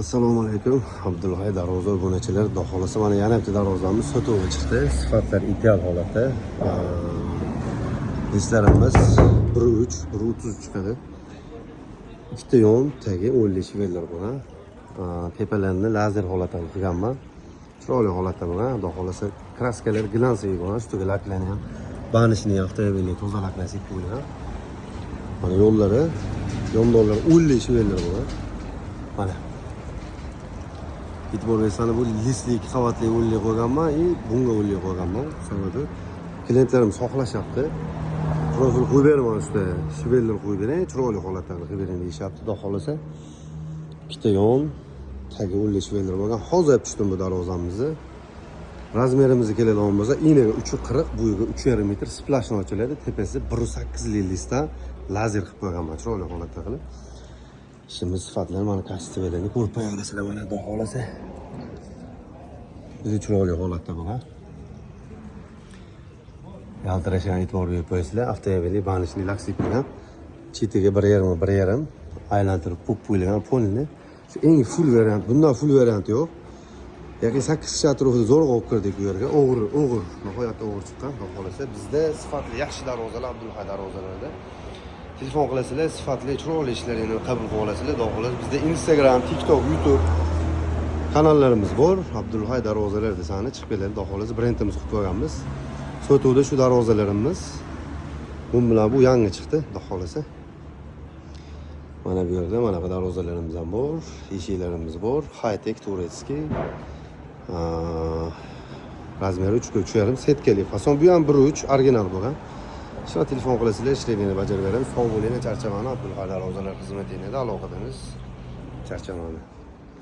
Assalomu alaykum. Abdulhay darvoza obunachilar. Xudo xolasa mana yana bitta darvozamiz sotuvga chiqdi. Sifatlar ideal holatda. Listlarimiz 1.3, 1.30 chiqadi. Ikkita yon tagi 10 shivellar bo'lgan. Tepalarni lazer holatda qilganman. Chiroyli holatda bo'lgan. Xudo xolasa kraskalar glansiy bo'lgan, ustiga laklangan. Banishni avtomobilni tozalab nasib qo'ygan. Mana yo'llari, yondonlar 10 shivellar bo'lgan. Mana e'tibor bersangiz bu listli 2 qavatli o'lli qo'yganman, bunga o'lli qo'yganman. Sababi klientlarim xohlashyapti. Profil qo'yib beraman usta, shivellar qo'yib bering, chiroyli holatda qilib bering deyishyapti. Xudo xolasa ikkita yon tagi 10 shivellar bo'lgan. Hozir tushdim bu darvozamizni. Razmerimizni keladigan bo'lsa, eniga 3.40, bo'yiga 3.5 metr splashni ochiladi. Tepasi 1.8 listdan lazer qilib qo'yganman, chiroyli holatda qilib. Şimdi sifatlar mana kastivelarni ko'rib qo'yasizlar mana Xudo xolasa. Bizi chiroyli holatda bo'lgan. Yaltirashga e'tibor berib qo'yasizlar. Avtomobilni banishli laksik bilan chetiga 1.5 aylantirib qo'yilgan polni. Shu eng full variant. Bundan full variant yo'q. Yoki 8 chatrofda zo'rg'a olib kirdik bu yerga. O'g'ir, nihoyatda o'g'ir chiqqan. Xudo xolasa bizda sifatli yaxshi darvozalar, Abdulhay darvozalarida. Telefon qilasizlar, sifatli chiroyli ishlarini qabul qilib olasizlar. Xudo xolasa bizda Instagram, TikTok, YouTube kanallarimiz bor. Abdulhay darvozalar desani chiqib keladi. Xudo xolasa brendimiz qilib qo'yganmiz. Sotuvda shu darvozalarimiz. Bu bilan bu yangi chiqdi, Xudo xolasa. Mana bu yerda mana bu darvozalarimiz ham bor, eshiklarimiz bor. High-tech turetskiy. Razmeri 3.3,5 setkali fason. Bu ham 1.3 original bo'lgan. Shuna telefon qilasizlar, ishlaydigan bajarib beramiz. Sog' bo'linglar, charchamani. Abdulhay darvozalar xizmatingizda aloqadamiz. Charchamani.